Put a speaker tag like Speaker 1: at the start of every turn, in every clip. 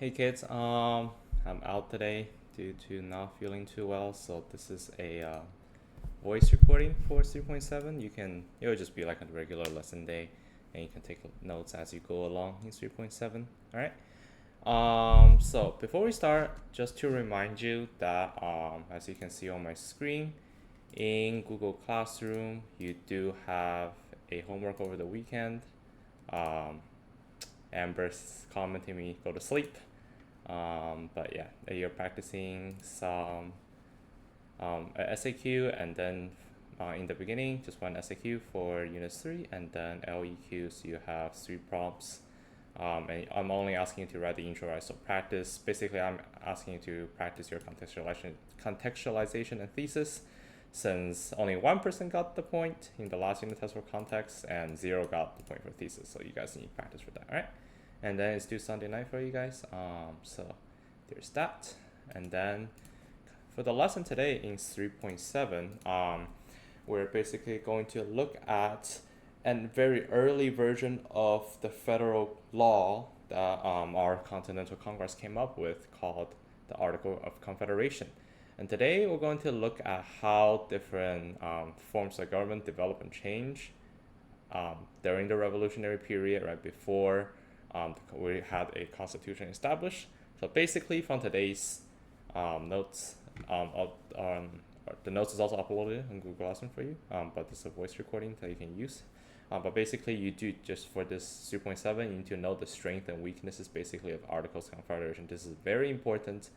Speaker 1: Hey kids, I'm out today due to not feeling too well, so this is a voice recording for 3.7. It'll just be like a regular lesson day, and you can take notes as you go along in 3.7. All right. So before we start, just to remind you that as you can see on my screen, in Google Classroom, you do have a homework over the weekend. Amber's commenting me go to sleep. But yeah, you're practicing some SAQ, and then in the beginning, just one SAQ for Unit 3, and then LEQs, you have 3 prompts. And I'm only asking you to write the intro, right? So practice, basically I'm asking you to practice your contextualization and thesis, since only one person got the point in the last unit test for context, and 0 got the point for thesis. So you guys need practice for that, all right? And then it's due Sunday night for you guys. So there's that. And then for the lesson today in 3.7, we're basically going to look at a very early version of the federal law that our Continental Congress came up with, called the Article of Confederation. And today we're going to look at how different forms of government develop and change during the revolutionary period, right before we had a constitution established. So basically, from today's notes, the notes is also uploaded on Google Classroom for you, but this is a voice recording that you can use. But basically, you do, just for this 3.7, you need to know the strength and weaknesses basically of Articles of Confederation. This is very important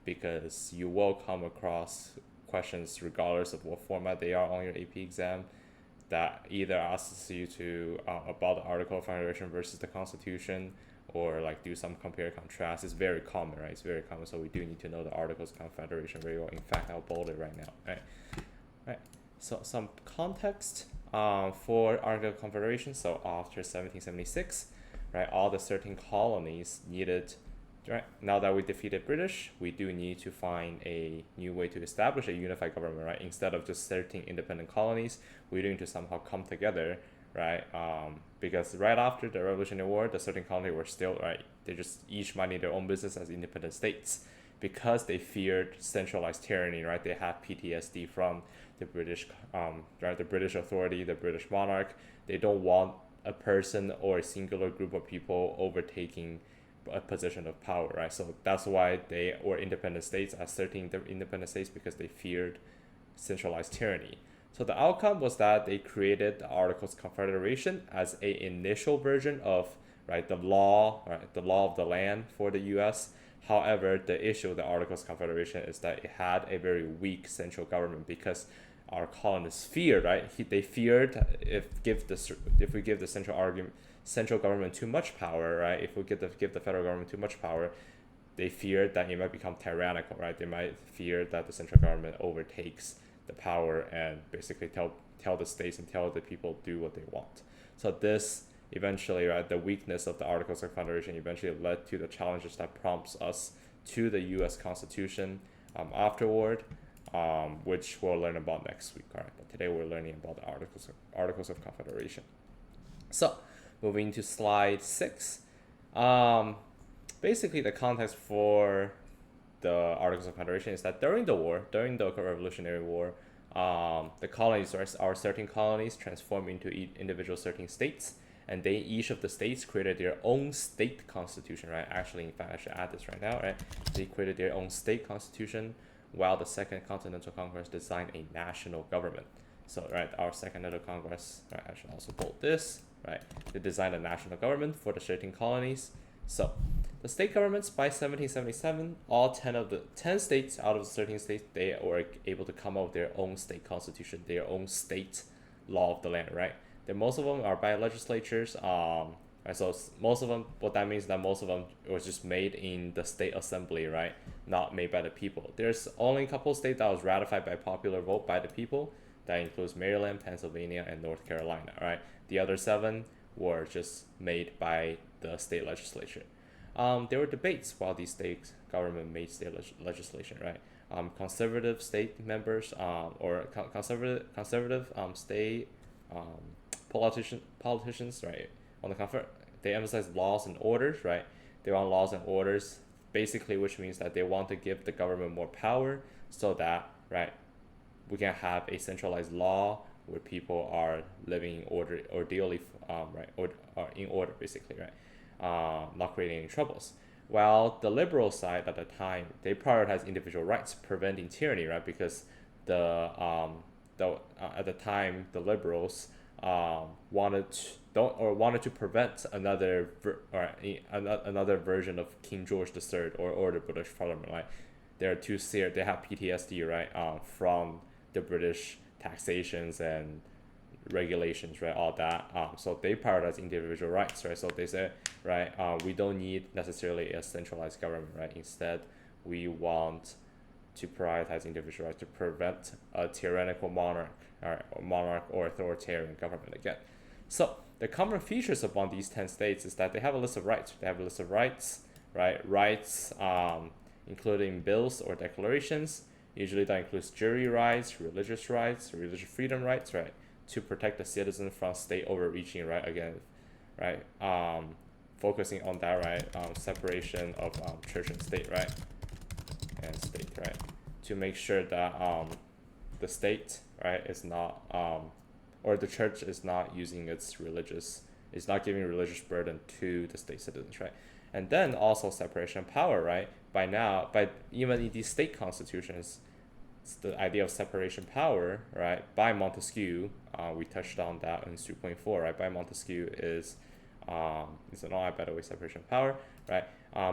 Speaker 1: because you will come across questions regardless of what format they are on your AP exam, that either asks you to about the Article of Confederation versus the Constitution, or like do some compare contrast. It's very common, right? It's very common, so we do need to know the Articles of Confederation very well. In fact, I'll bold it right now, right? So some context for Article of Confederation. So after 1776, right, all the 13 colonies needed. Right, now that we defeated British, we do need to find a new way to establish a unified government, right? Instead of just 13 independent colonies, we need to somehow come together, right? Because right after the Revolutionary War, the 13 colonies were still, right, they just each minding their own business as independent states, because they feared centralized tyranny, right? They had PTSD from the British, right, the British authority, the British monarch. They don't want a person or a singular group of people overtaking a position of power, right? So that's why they were independent states as 13 independent states, because they feared centralized tyranny. So the outcome was that they created the Articles of Confederation as a initial version of, right, the law, right, the law of the land for the U.S. However, the issue with the Articles of Confederation is that it had a very weak central government, because our colonists feared, right? They feared if we give the central government too much power, right? If we give the federal government too much power, they feared that it might become tyrannical, right? They might fear that the central government overtakes the power and basically tell the states and tell the people do what they want. So this eventually, right, the weakness of the Articles of Confederation eventually led to the challenges that prompts us to the U.S. Constitution afterward, which we'll learn about next week. All right, but today we're learning about the Articles of Confederation. So moving to slide 6. Basically, the context for the Articles of Confederation is that during the Revolutionary War, the colonies, our 13 colonies, transformed into individual 13 states, and each of the states created their own state constitution, right? Actually, in fact, I should add this right now, right? They created their own state constitution, while the Second Continental Congress designed a national government. So, right, our Second Continental Congress, right, I should also bold this, right? They designed a national government for the 13 colonies. So, the state governments by 1777, all 10 states out of the 13 states, they were able to come up with their own state constitution, their own state law of the land, right? Then most of them are by legislatures. So most of them, what that means is that most of them was just made in the state assembly, right? Not made by the people. There's only a couple of states that was ratified by popular vote by the people. That includes Maryland, Pennsylvania, and North Carolina, right? The other 7 were just made by the state legislature. There were debates while these state government made state legislation, right? Conservative state members, or conservative state politicians, right? On the they emphasize laws and orders, right? They want laws and orders basically, which means that they want to give the government more power so that, right, we can have a centralized law where people are living in order, orderly, right, or in order, basically, right, not creating any troubles. While the liberal side at the time, they prioritize individual rights, preventing tyranny, right, because at the time the liberals wanted to prevent another version of King George III or the British Parliament, right? They're too scared. They have PTSD, right, from the British taxations and regulations, right, all that. So they prioritize individual rights, right? So they say, right, we don't need necessarily a centralized government, right? Instead, we want to prioritize individual rights to prevent a tyrannical monarch, or authoritarian government again. So the common features among these 10 states is that they have a list of rights. They have a list of rights, right? Rights, including bills or declarations. Usually that includes jury rights, religious freedom rights, right? To protect the citizen from state overreaching, right? Again, right? Focusing on that, right? Separation of church and state, right? And state, right? To make sure that the state, right, is not or the church is not using is not giving religious burden to the state citizens, right? And then also separation of power, right? By even in these state constitutions, the idea of separation of power, right, by Montesquieu, we touched on that in 3.4, right? By Montesquieu is an all, by the way, separation of power, right?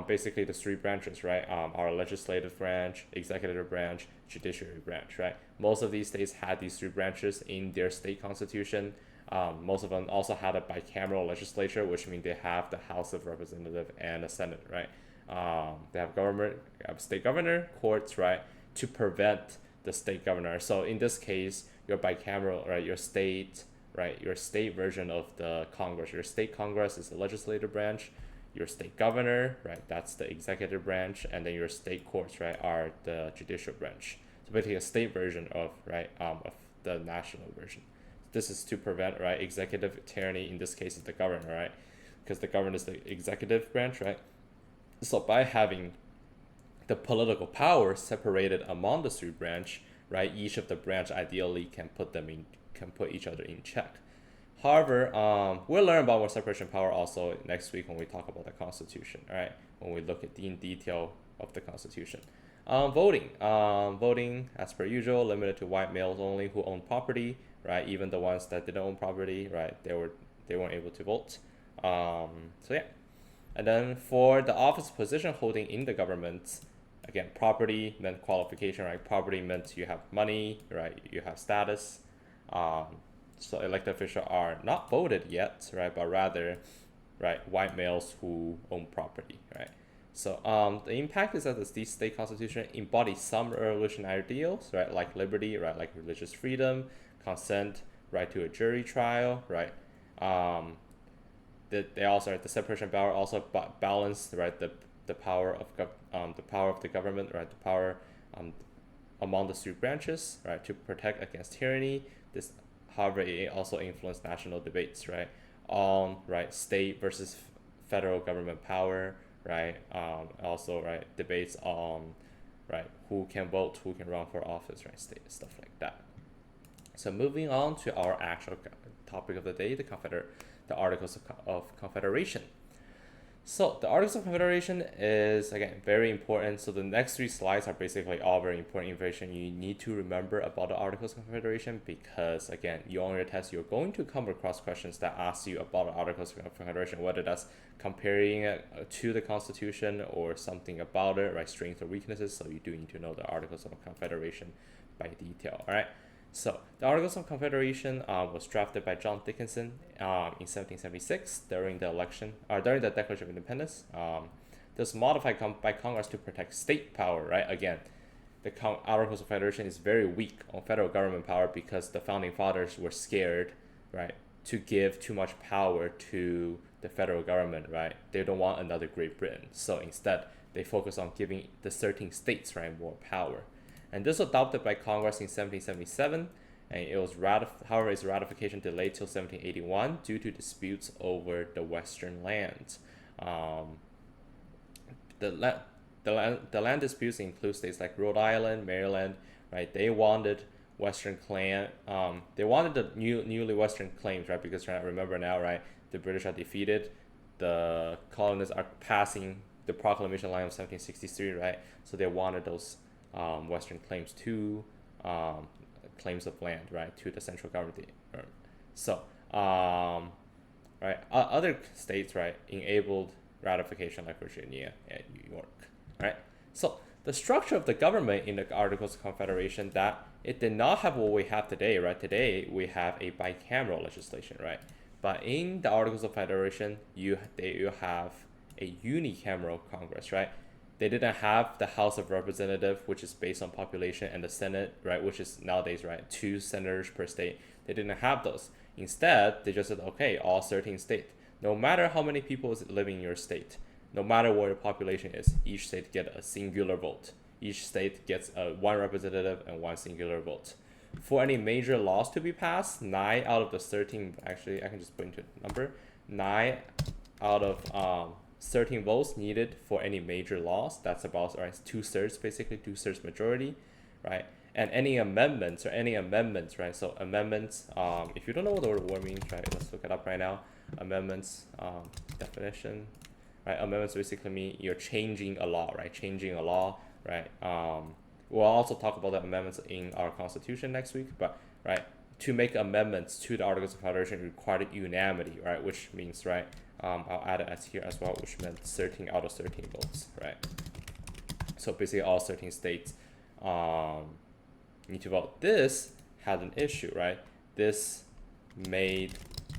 Speaker 1: Basically the three branches, right? Our legislative branch, executive branch, judiciary branch, right? Most of these states had these three branches in their state constitution. Most of them also had a bicameral legislature, which means they have the House of Representatives and the Senate, right? They have state governor, courts, right, to prevent the state governor. So in this case, your bicameral, right, your state version of the Congress. Your state Congress is the legislative branch. Your state governor, right, that's the executive branch, and then your state courts, right, are the judicial branch. So basically a state version of, right, of the national version. This is to prevent, right, executive tyranny. In this case, is the governor, right, because the governor is the executive branch, right. So by having the political power separated among the three branch, right, each of the branch ideally can put each other in check. However, we'll learn about more separation of power also next week when we talk about the Constitution, right? When we look at in detail of the Constitution. Voting, as per usual, limited to white males only who own property, right? Even the ones that didn't own property, right? They weren't able to vote. So yeah, and then for the office position holding in the government, again, property meant qualification, right? Property meant you have money, right? You have status. So elected officials are not voted yet, right? But rather, right, white males who own property, right? So the impact is that the state constitution embodies some revolutionary ideals, right? Like liberty, right? Like religious freedom, consent, right to a jury trial, right? They also, the separation of power also balance, right, the power of the government, right? The power among the three branches, right, to protect against tyranny. This, however, it also influenced national debates, right, on, right, state versus federal government power, right, also, right, debates on, right, who can vote, who can run for office, right, state stuff like that. So moving on to our actual topic of the day, the Articles of Confederation. So the Articles of Confederation is, again, very important. So the next three slides are basically all very important information you need to remember about the Articles of Confederation, because, again, you on your test, you're going to come across questions that ask you about the Articles of Confederation, whether that's comparing it to the Constitution or something about it, right, strengths or weaknesses. So you do need to know the Articles of Confederation by detail, all right? So the Articles of Confederation was drafted by John Dickinson in 1776 during the Declaration of Independence. This was modified by Congress to protect state power, right? Again, the Articles of Confederation is very weak on federal government power because the founding fathers were scared, right, to give too much power to the federal government, right? They don't want another Great Britain. So instead, they focus on giving the 13 states, right, more power. And this was adopted by Congress in 1777, and it was however, its ratification delayed till 1781 due to disputes over the western lands. the land disputes include states like Rhode Island, Maryland, right? They wanted Western claim. They wanted the newly Western claims, right? Because right, remember now, right? The British are defeated. The colonists are passing the Proclamation Line of 1763, right? So they wanted those Western claims to claims of land, right, to the central government. So, right, other states, right, enabled ratification like Virginia and New York, right? So the structure of the government in the Articles of Confederation, that it did not have what we have today, right? Today we have a bicameral legislation, right? But in the Articles of Federation, you have a unicameral Congress, right? They didn't have the House of Representatives, which is based on population, and the Senate, right, which is nowadays, right, 2 senators per state. They didn't have those. Instead, they just said, okay, all 13 states, no matter how many people is living in your state, no matter what your population is, each state get a singular vote. Each state gets one representative and one singular vote. For any major laws to be passed, 9 out of the 13, actually I can just put into a number, 9 out of 13 votes needed for any major laws. That's about, right, 2/3, basically 2/3 majority, right? And any amendments, right? So amendments, if you don't know what the word means, right, let's look it up right now. Amendments, definition, right? Amendments basically mean you're changing a law, right? Changing a law, right? We'll also talk about the amendments in our Constitution next week, but right, to make amendments to the Articles of Confederation required unanimity, right? Which means, right, I'll add it as here as well, which meant 13 out of 13 votes, right? So basically all 13 states need to vote. This had an issue, right? This made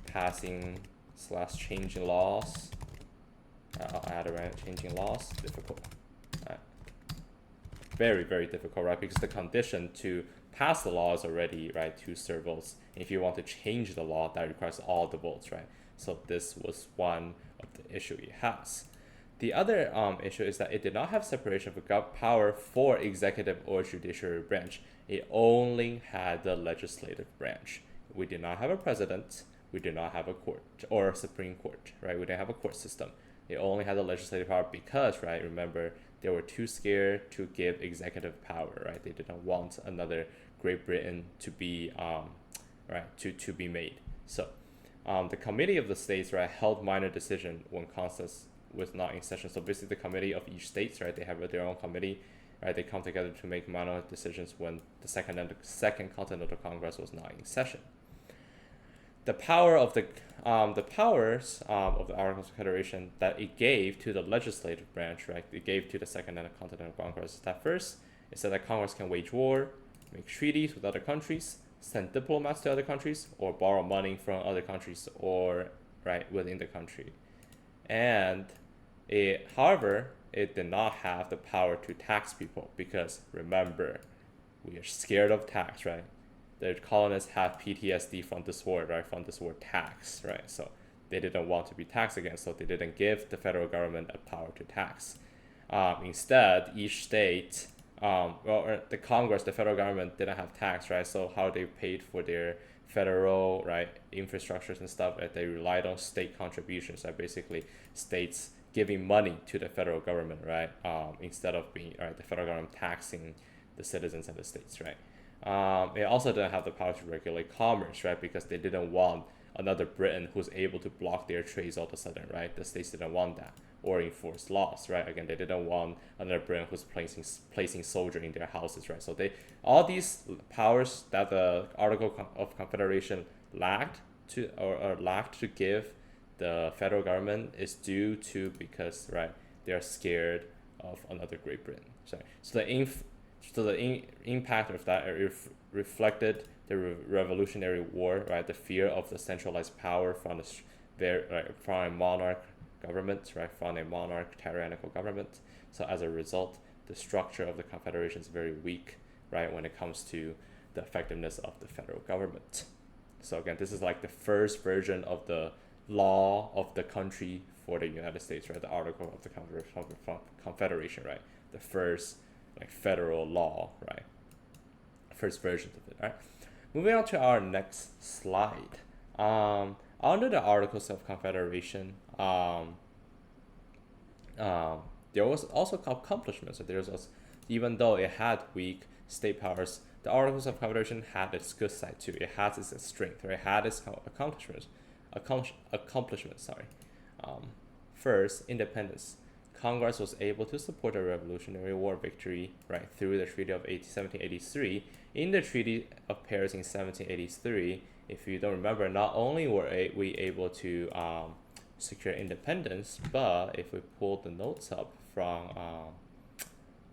Speaker 1: passing / changing laws, I'll add it, right, changing laws difficult, right? Very, very difficult, right? Because the condition to pass the law is already, right, 2/3 votes. If you want to change the law, that requires all the votes, right? So this was one of the issue it has. The other issue is that it did not have separation of power for executive or judiciary branch. It only had the legislative branch. We did not have a president. We did not have a court or a Supreme Court, right? We didn't have a court system. It only had the legislative power because, right, remember, they were too scared to give executive power, right? They didn't want another Great Britain to be, right, to be made. So the committee of the states, right, held minor decision when Congress was not in session. So basically the committee of each states, right, they have their own committee, right? They come together to make minor decisions when the second Continental Congress was not in session. The power of the powers of the Articles of Confederation that it gave to the legislative branch, right? It gave to the Second Continental Congress. That first, it said that Congress can wage war, make treaties with other countries, send diplomats to other countries, or borrow money from other countries, or right within the country. And however, it did not have the power to tax people because remember, we are scared of tax, right? The colonists have PTSD from this word, right? From this word tax, right? So they didn't want to be taxed again, so they didn't give the federal government a power to tax. Instead, each state, the Congress, the federal government didn't have tax, right? So how they paid for their federal, right, infrastructures and stuff, right? They relied on state contributions, right? Basically, states giving money to the federal government, right? Instead of being, right, the federal government taxing the citizens and the states, right? It also didn't have the power to regulate commerce, right? Because they didn't want another Britain who's able to block their trades all of a sudden, right? The states didn't want that, or enforce laws, right? Again, they didn't want another Britain who's placing soldier in their houses, right? So all these powers that the Article of Confederation lacked to give the federal government is due to because, right, they are scared of another Great Britain. So the impact of that reflected the Revolutionary War, right? The fear of the centralized power from a monarch government, right? From a monarch tyrannical government. So as a result, the structure of the Confederation is very weak, right? When it comes to the effectiveness of the federal government. So again, this is like the first version of the law of the country for the United States, right? The Article of the Confederation, right? The first like federal law, right? First version of it, right? Moving on to our next slide. Under the Articles of Confederation, there was also accomplishments. So even though it had weak state powers, the Articles of Confederation had its good side too. It has its strength, right? It had its accomplishments. Sorry. First, independence. Congress was able to support a Revolutionary War victory, right, through the Treaty of 1783. In the Treaty of Paris in 1783, if you don't remember, not only were we able to secure independence, but if we pull the notes up from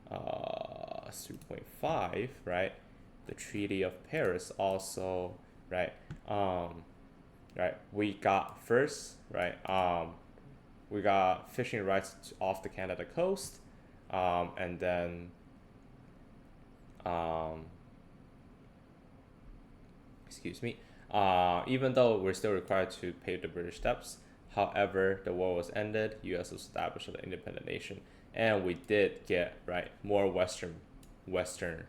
Speaker 1: 3.5, right, the Treaty of Paris also, right, we got first, right, we got fishing rights off the Canada coast, and then excuse me, even though we're still required to pay the British debts, however, the war was ended, U.S. was established as an independent nation, and we did get, right, more western, western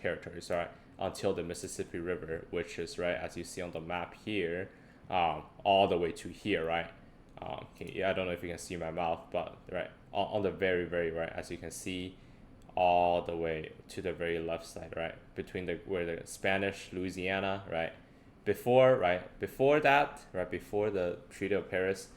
Speaker 1: territories, right, until the Mississippi River, which is, right, as you see on the map here, all the way to here, right? I don't know if you can see my mouth, but right on the very, very right, as you can see, all the way to the very left side, right, between where the Spanish Louisiana, right, before that, right, before the Treaty of Paris,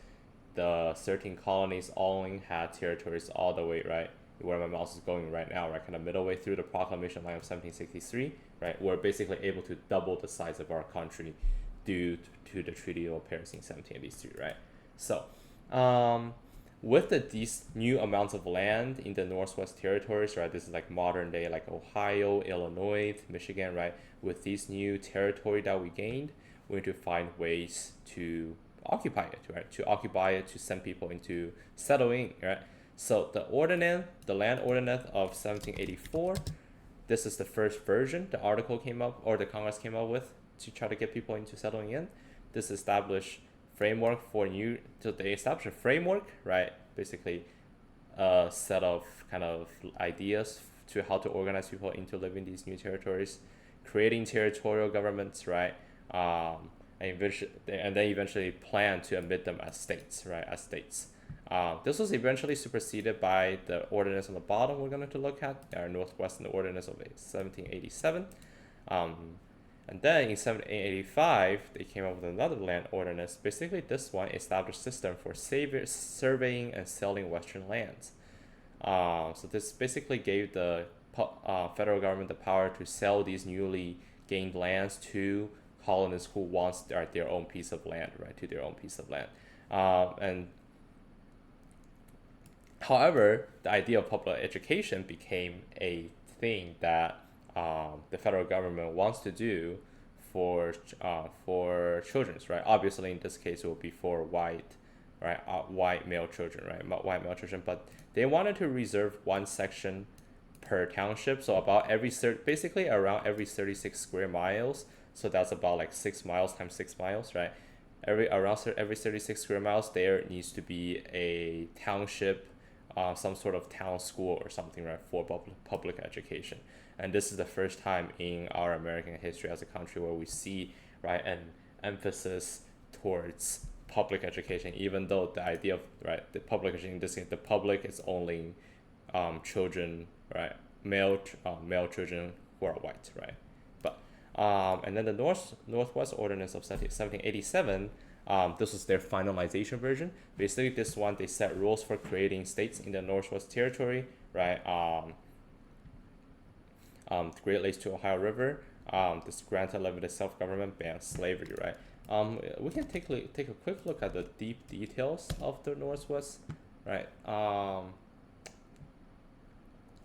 Speaker 1: the 13 colonies only had territories all the way, right, where my mouse is going right now, right, kind of middle way through the Proclamation Line of 1763, right, we're basically able to double the size of our country due to the Treaty of Paris in 1783, right? So, with these new amounts of land in the Northwest Territories, right, this is like modern day, like Ohio, Illinois, Michigan, right, with these new territory that we gained, we need to find ways to occupy it, right, to send people into settling, right? So the land ordinance of 1784, this is the first version the article came up, or the Congress came up with to try to get people into settling in. This established framework they established a framework, right? Basically a set of kind of ideas to how to organize people into living these new territories, creating territorial governments, right? And then eventually plan to admit them as states, right? This was eventually superseded by the ordinance on the bottom we're going to look at, our Northwestern Ordinance of 1787. And then in 1785, they came up with another land ordinance. Basically, this one established a system for surveying and selling Western lands. So this basically gave the federal government the power to sell these newly gained lands to colonists who wants their own piece of land, right, to their own piece of land. And however, the idea of public education became a thing that the federal government wants to do for children, right? Obviously, in this case, it will be for white male children, right? White male children, but they wanted to reserve one section per township, so basically around every 36 square miles. So that's about like 6 miles times 6 miles, right? Every 36 square miles, there needs to be a township, some sort of town school or something, right, for public education. And this is the first time in our American history as a country where we see, right, an emphasis towards public education, even though the idea of, right, the public education, the public is only children, right, male children who are white, right. But and then the Northwest Ordinance of 1787, this was their finalization version. Basically, this one, they set rules for creating states in the Northwest Territory, right? Great Lakes to Ohio River. This granted limited self-government, banned slavery, right? We can take a quick look at the deep details of the Northwest, right?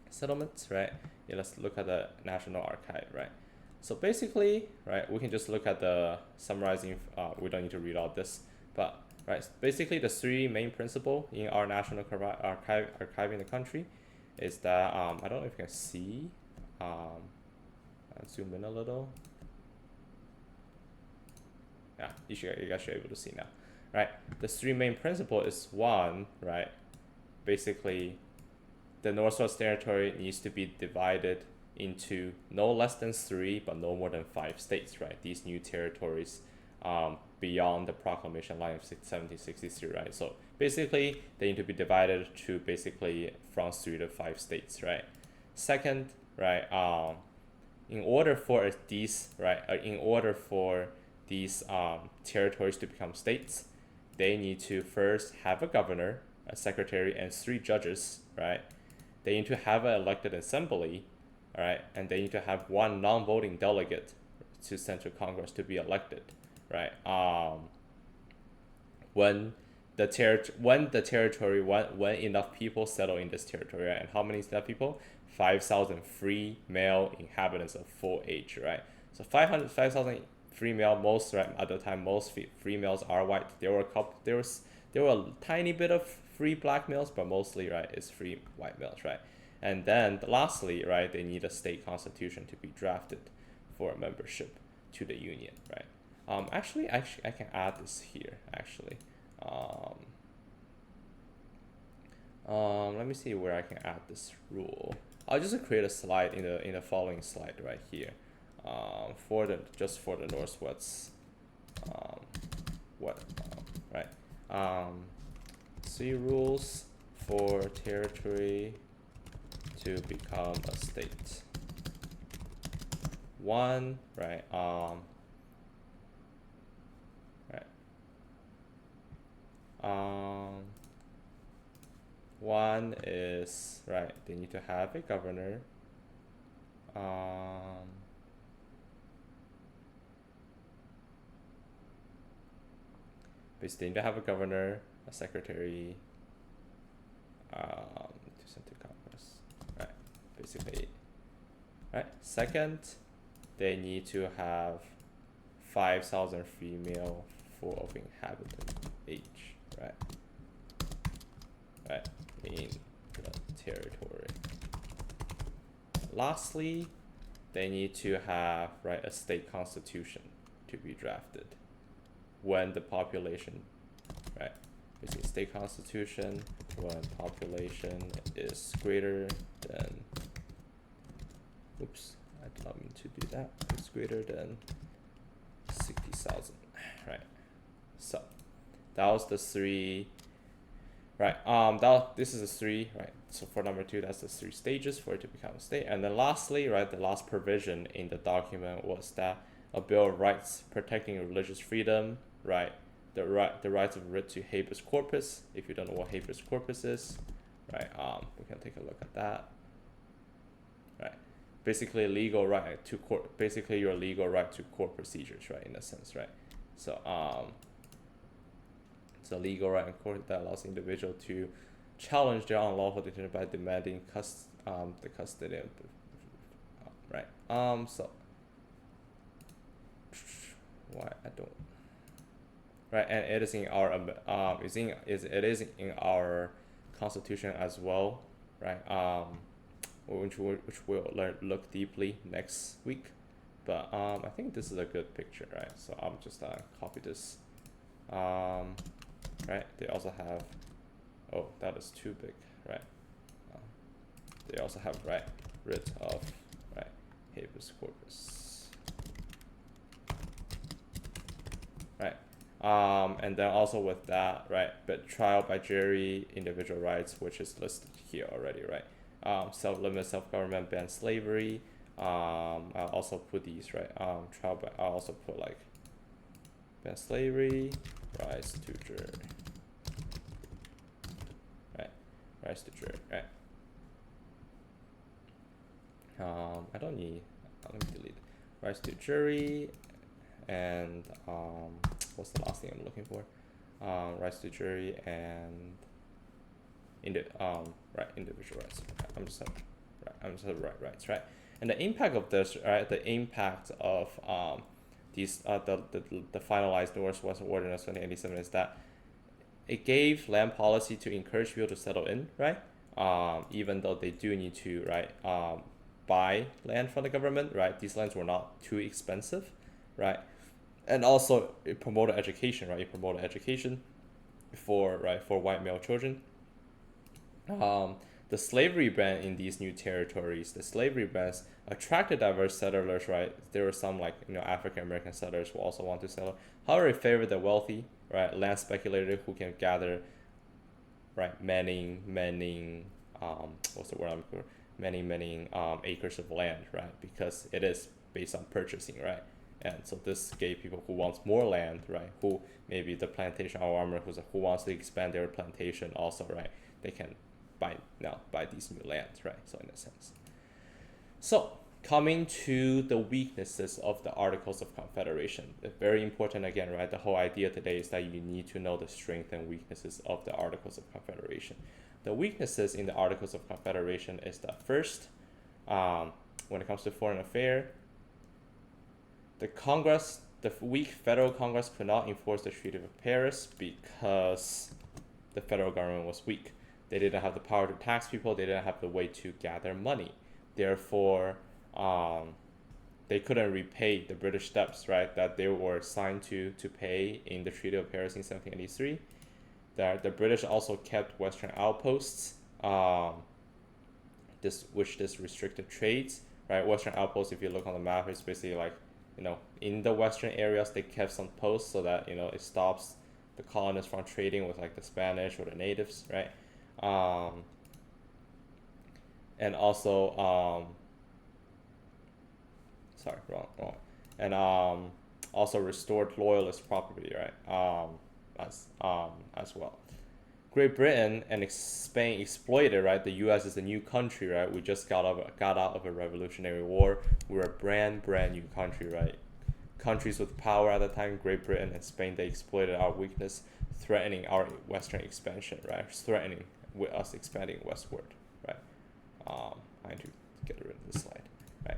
Speaker 1: Settlements, right? Yeah, let's look at the National Archive, right? So basically, right, we can just look at the summarizing. We don't need to read all this, but right, basically the three main principles in our national archiving the country is that I don't know if you can see. I'll zoom in a little. Yeah, you guys should be able to see now, right? The three main principle is one, right? Basically, the Northwest Territory needs to be divided into no less than 3 but no more than 5 states, right? These new territories beyond the proclamation line of 1763, right? So basically, they need to be divided to basically from 3 to 5 states, right? Second, right, in order for these, right, in order for these territories to become states, they need to first have a governor, a secretary, and 3 judges, right? They need to have an elected assembly, all right, and they need to have 1 non-voting delegate to Central Congress to be elected, right? When the territory, when enough people settle in this territory, right? And how many is that people? 5,000 free male inhabitants of full age, right? So 5,000 free male. Most, right, at the time, most free males are white. There were a tiny bit of free black males, but mostly, right, it's free white males, right? And then lastly, right, they need a state constitution to be drafted for membership to the union, right? Actually, I can add this here. Actually, let me see where I can add this rule. I'll just create a slide in the following slide right here. For the Northwest, right? 3 rules for territory to become a state. 1, right? One is, right, they need to have a governor. Basically, they need to have a governor, a secretary, to Central Congress, right? Basically, right. Second, they need to have 5,000 female full of inhabitant age, right? Right, in the territory. Lastly, they need to have, right, a state constitution to be drafted when the population, right, basically state constitution when population is greater than, oops, I did not mean to do that, it's greater than 60,000, right? So that was the 3, right? This is the 3, right? So for number 2, that's the 3 stages for it to become a state. And then lastly, right, the last provision in the document was that a Bill of Rights protecting religious freedom, right? The rights of writ to habeas corpus. If you don't know what habeas corpus is, right? We can take a look at that. Right. Basically, legal right to court. Basically, your legal right to court procedures, right? In a sense, right? So it's a legal right in court that allows the individual to challenge their unlawful detention by demanding the custody of the, right. So why I don't, right, and it is in our it is in our constitution as well, right? Which we'll look deeply next week, but I think this is a good picture, right? So I'm just copy this. Right, they also have, oh, that is too big, right? They also have, right, writ of, right, habeas corpus, right? And then also with that, right, but trial by jury, individual rights, which is listed here already, right? Self-limit, self-government, ban slavery. I'll also put these, right? Trial by, I'll also put like ban slavery, rise to jury, right? Rise to jury, right? I don't need, let me delete it. Rise to jury, and what's the last thing I'm looking for? Rise to jury and right, individual rights. I'm just right rights, right? And the impact of this, right? The impact of these the finalized Northwest Ordinance 2087 is that it gave land policy to encourage people to settle in, right? Even though they do need to, right, buy land from the government, right? These lands were not too expensive, right? And also it promoted education, right? It promoted education for, right, for white male children. the slavery ban in these new territories, the slavery bans attracted diverse settlers, right? There were some like African American settlers who also want to settle. However, it favored the wealthy, right? Land speculator who can gather, right? Many what's the word I'm looking for? Many acres of land, right? Because it is based on purchasing, right? And so this gave people who wants more land, right? Who maybe the plantation owner who wants to expand their plantation also, right? They can buy these new lands, right? So in a sense. So coming to the weaknesses of the Articles of Confederation, very important again, right? The whole idea today is that you need to know the strengths and weaknesses of the Articles of Confederation. The weaknesses in the Articles of Confederation is that first, when it comes to foreign affairs, the weak federal Congress could not enforce the Treaty of Paris because the federal government was weak. They didn't have the power to tax people. They didn't have the way to gather money. Therefore, they couldn't repay the British debts, right, that they were signed to pay in the Treaty of Paris in 1783. The British also kept Western outposts, which restricted trades, right? Western outposts, if you look on the map, it's basically like, in the western areas, they kept some posts so that, it stops the colonists from trading with like the Spanish or the natives, right? And also, sorry, wrong. And also restored loyalist property, right? As well. Great Britain and Spain exploited, right? The U.S. is a new country, right? We just got out of a revolutionary war. We're a brand new country, right? Countries with power at the time, Great Britain and Spain, they exploited our weakness, threatening our western expansion, right? Threatening with us expanding westward, right? I need to get rid of this slide, right?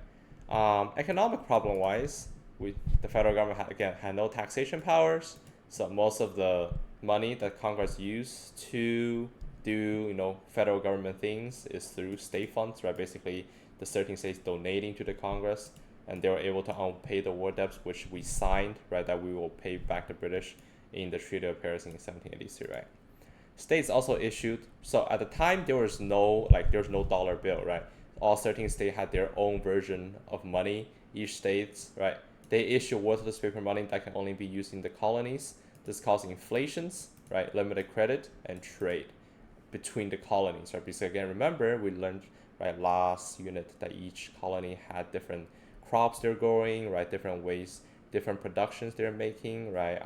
Speaker 1: Economic problem-wise, the federal government had no taxation powers, so most of the money that Congress used to do, federal government things is through state funds, right? Basically, the 13 states donating to the Congress, and they were able to pay the war debts, which we signed, right? That we will pay back the British in the Treaty of Paris in 1783, right? States also issued. So at the time, there was no dollar bill, right? All 13 states had their own version of money. Each state, right? They issue worthless paper money that can only be used in the colonies. This caused inflations, right? Limited credit and trade between the colonies, right? Because again, remember we learned, right, last unit that each colony had different crops they're growing, right? Different ways, different productions they're making, right?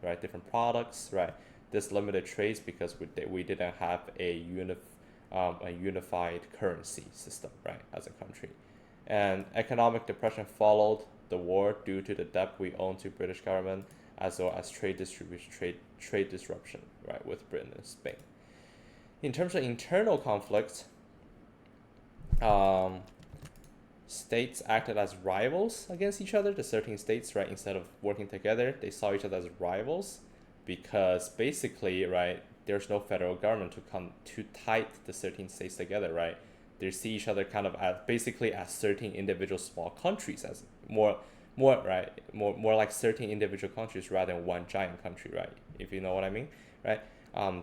Speaker 1: Right, different products, right? This limited trades because we didn't have a unified currency system, right, as a country. And economic depression followed the war due to the debt we owed to British government, as well as trade disruption, right, with Britain and Spain. In terms of internal conflict, states acted as rivals against each other. The 13 states, right, instead of working together, they saw each other as rivals, because basically, right, there's no federal government to tie the 13 states together, right? They see each other kind of as basically as 13 individual small countries, as more like 13 individual countries rather than one giant country, right? If you know what I mean, right?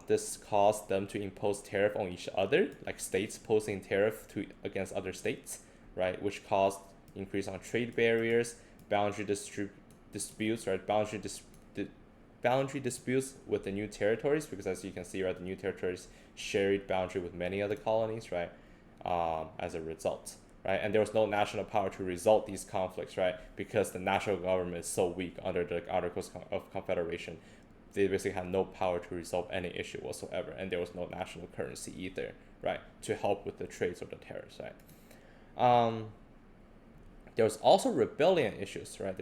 Speaker 1: This caused them to impose tariff on each other, like states posing tariff against other states, right? Which caused increase on trade barriers, boundary disputes, right? Boundary disputes with the new territories, because as you can see, right, the new territories shared boundary with many other colonies, right? As a result, right? And there was no national power to resolve these conflicts, right? Because the national government is so weak under the Articles of Confederation. They basically had no power to resolve any issue whatsoever, and there was no national currency either, right, to help with the trades or the tariffs, right? There was also rebellion issues, right?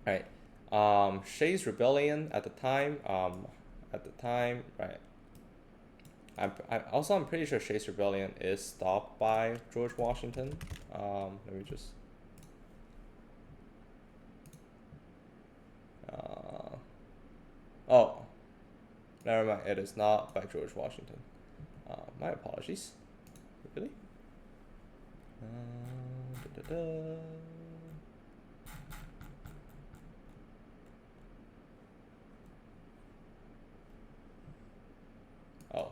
Speaker 1: Right. Shays' rebellion at the time, right? I'm pretty sure Shays' rebellion is stopped by George Washington. Let me just. Oh, never mind. It is not by George Washington. My apologies. Really?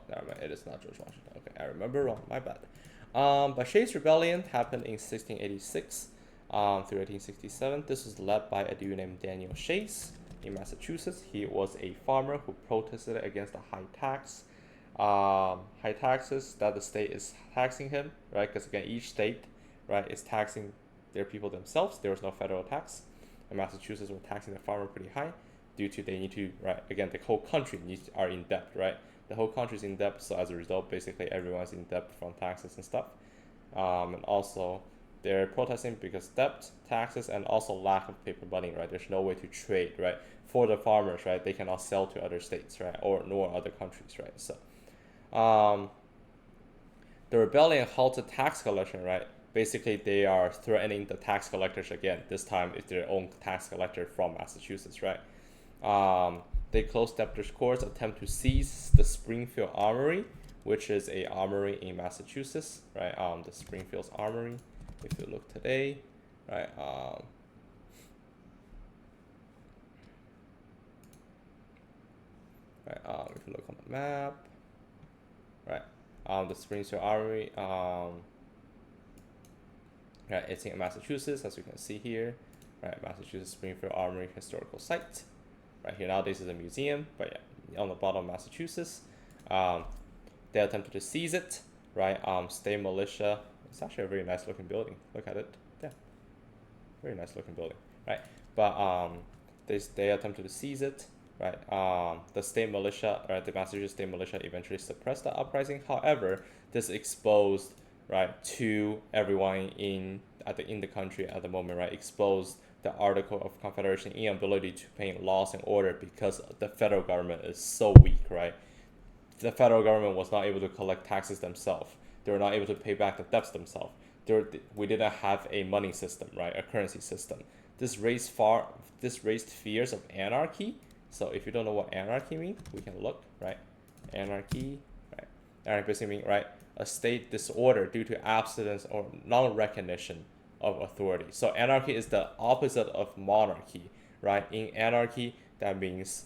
Speaker 1: never mind, it is not George Washington. Okay, I remember wrong, my bad. But Shays' Rebellion happened in 1686 through 1867. This was led by a dude named Daniel Shays in Massachusetts. He was a farmer who protested against the high taxes that the state is taxing him, right? Because again, each state, right, is taxing their people themselves. There was no federal tax, and Massachusetts were taxing the farmer pretty high due to they need to, right? Again, the whole country are in debt, right? The whole country's in debt, so as a result, basically everyone's in debt from taxes and stuff. And also, they're protesting because debt, taxes, and also lack of paper money, right? There's no way to trade, right? For the farmers, right? They cannot sell to other states, right? Or nor other countries, right? So, the rebellion halted tax collection, right? Basically, they are threatening the tax collectors again. This time, it's their own tax collector from Massachusetts, right? They closed debtors' courts, attempt to seize the Springfield Armory, which is a armory in Massachusetts, right? The Springfield's Armory. If you look today, right? If you look on the map, right? The Springfield Armory, right? It's in Massachusetts, as you can see here, right? Massachusetts Springfield Armory historical site. Right here nowadays is a museum, but yeah, on the bottom of Massachusetts, they attempted to seize it, right? State militia. It's actually a very nice looking building. Look at it. Yeah, very nice looking building, right? But they attempted to seize it, right? The state militia, right? The Massachusetts state militia eventually suppressed the uprising. However, this exposed, right, to everyone in the country at the moment, right? Exposed the Article of Confederation inability to paint laws and order because the federal government is so weak, right? The federal government was not able to collect taxes themselves. They were not able to pay back the debts themselves. We didn't have a money system, right? A currency system. This raised fears of anarchy. So if you don't know what anarchy means, we can look, right? Anarchy, right? Anarchy basically means, right, a state disorder due to abstinence or non-recognition of authority. So anarchy is the opposite of monarchy, right? In anarchy, that means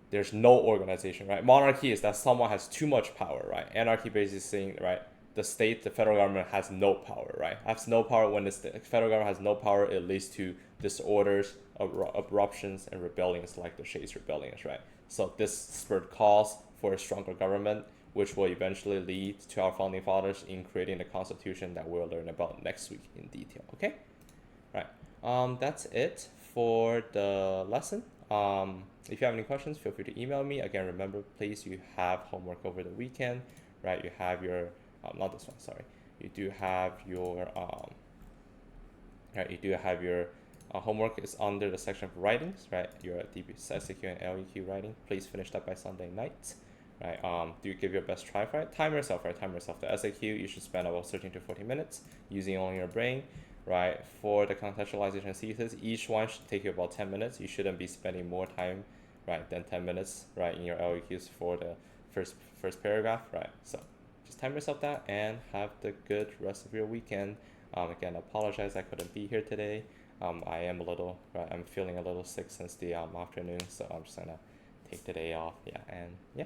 Speaker 1: there's no organization, right? Monarchy is that someone has too much power, right? Anarchy basically saying, right, the federal government has no power, right? Has no power. When the federal government has no power, it leads to disorders, eruptions, and rebellions like the Shays' Rebellions, right? So this spurred calls for a stronger government, which will eventually lead to our founding fathers in creating the Constitution that we'll learn about next week in detail, okay? Right. That's it for the lesson. If you have any questions, feel free to email me. Again, remember, please, you have homework over the weekend, right? You have your, not this one, sorry. You do have your, right, you do have your homework is under the section of writings, right? Your DB, SEQ, and LEQ writing. Please finish that by Sunday night, right? Do give your best try for it. Time yourself, right? Time yourself. The SAQ, you should spend about 13 to 14 minutes using only your brain, right? For the contextualization thesis, each one should take you about 10 minutes. You shouldn't be spending more time, right, than 10 minutes, right, in your LEQs for the first paragraph, right? So just time yourself that and have the good rest of your weekend. Again, I apologize I couldn't be here today. I'm feeling a little sick since the afternoon, so I'm just gonna take the day off. Yeah, and yeah.